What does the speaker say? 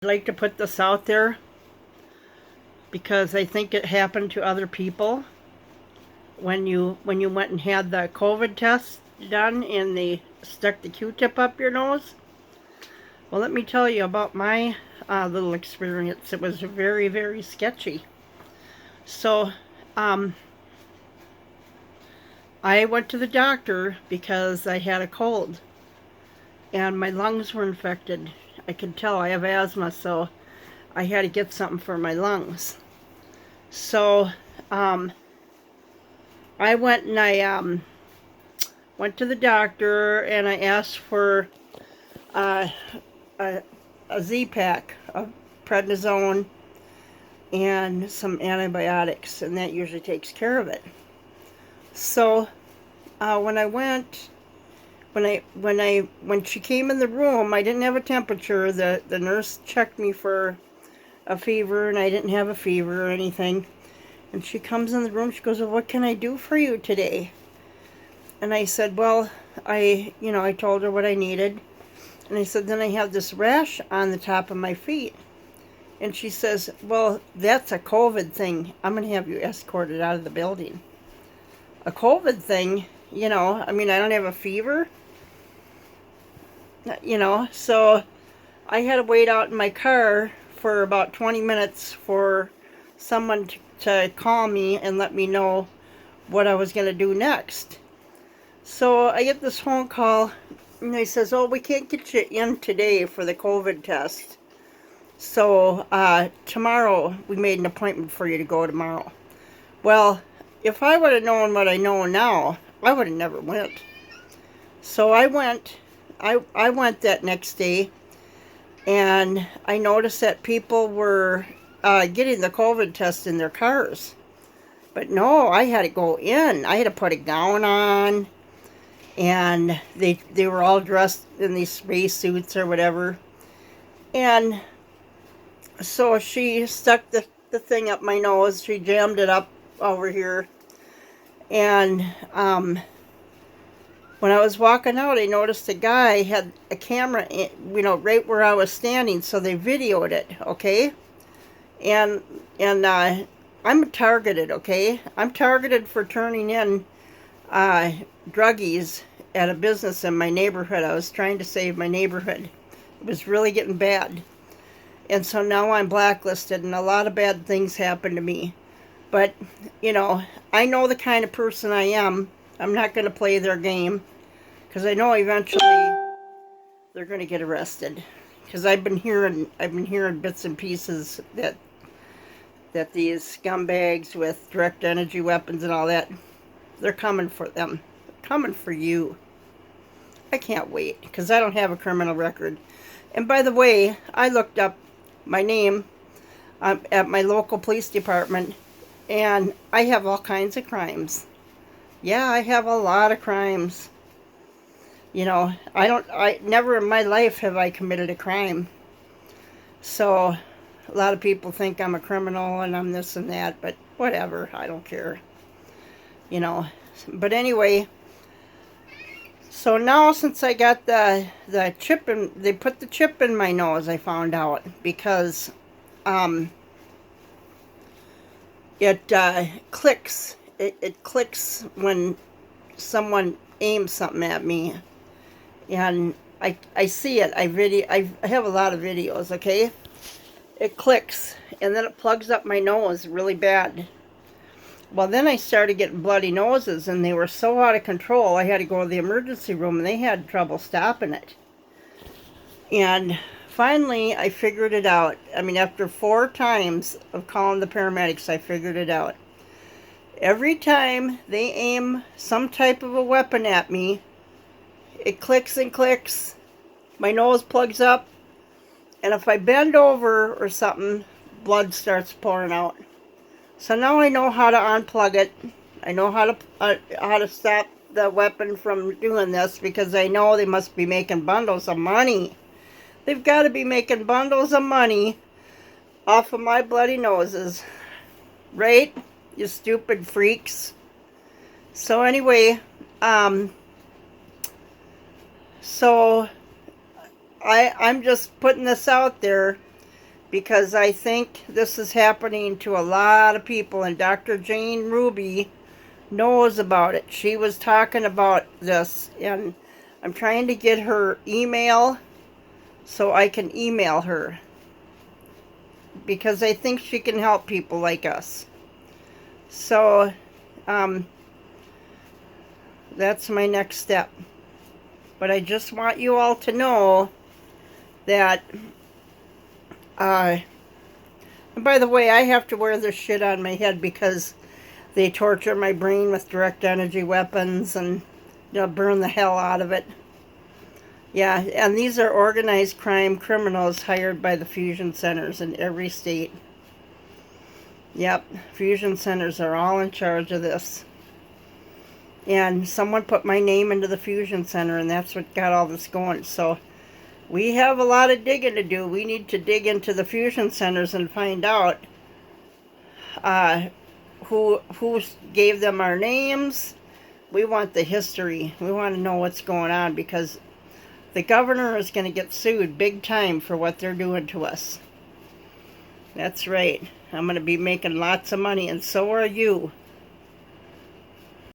I'd like to put this out there because I think it happened to other people when you went and had the COVID test done and they stuck the Q-tip up your nose. Well, let me tell you about my little experience. It was very, very sketchy. So, um, I went to the doctor because I had a cold and my lungs were infected. I could tell I have asthma, so I had to get something for my lungs. So, um, I went and I went to the doctor and I asked for uh, a, a Z-pack of prednisone and some antibiotics, and that usually takes care of it. So when I went, when she came in the room, I didn't have a temperature. The nurse checked me for a fever, and I didn't have a fever or anything. And she comes in the room. She goes, "Well, what can I do for you today?" And I said, "Well, I told her what I needed." And I said, "Then I have this rash on the top of my feet." And she says, "Well, that's a COVID thing. I'm going to have you escorted out of the building." A COVID thing, I don't have a fever, so I had to wait out in my car for about 20 minutes for someone to call me and let me know what I was going to do next. So I get this phone call, and they says, "Oh, we can't get you in today for the COVID test. So tomorrow, we made an appointment for you to go tomorrow." Well, if I would have known what I know now, I would have never went. So I went. I went that next day, and I noticed that people were getting the COVID test in their cars. But no, I had to go in. I had to put a gown on, and they were all dressed in these space suits or whatever. And so she stuck the thing up my nose. She jammed it up over here. And when I was walking out, I noticed a guy had a camera, right where I was standing. So they videoed it, okay? And I'm targeted, okay? I'm targeted for turning in druggies at a business in my neighborhood. I was trying to save my neighborhood. It was really getting bad. And so now I'm blacklisted, and a lot of bad things happen to me. But, I know the kind of person I am. I'm not going to play their game, because I know eventually they're going to get arrested. Because I've been hearing bits and pieces that these scumbags with direct energy weapons and all that, they're coming for them. They're coming for you. I can't wait, because I don't have a criminal record. And by the way, I looked up my name at my local police department, and I have all kinds of crimes. Yeah, I have a lot of crimes. I never in my life have I committed a crime. So a lot of people think I'm a criminal and I'm this and that, but whatever, I don't care. But anyway, so now since I got the chip in, they put the chip in my nose, I found out, because it clicks. It clicks when someone aims something at me, and I see it. I have a lot of videos. Okay, it clicks, and then it plugs up my nose really bad. Well, then I started getting bloody noses, and they were so out of control, I had to go to the emergency room, and they had trouble stopping it. And finally, I figured it out. I mean, after 4 times of calling the paramedics, I figured it out. Every time they aim some type of a weapon at me, it clicks and clicks, my nose plugs up, and if I bend over or something, blood starts pouring out. So now I know how to unplug it. I know how to stop the weapon from doing this, because I know they must be making bundles of money. They've got to be making bundles of money off of my bloody noses. Right? You stupid freaks. So anyway, so I'm just putting this out there because I think this is happening to a lot of people, and Dr. Jane Ruby knows about it. She was talking about this, and I'm trying to get her email so I can email her, because I think she can help people like us. So that's my next step. But I just want you all to know that, and by the way, I have to wear this shit on my head because they torture my brain with direct energy weapons and burn the hell out of it. Yeah, and these are organized crime criminals hired by the fusion centers in every state. Yep, fusion centers are all in charge of this. And someone put my name into the fusion center, and that's what got all this going. So we have a lot of digging to do. We need to dig into the fusion centers and find out who gave them our names. We want the history. We want to know what's going on, because the governor is going to get sued big time for what they're doing to us. That's right. I'm going to be making lots of money, and so are you.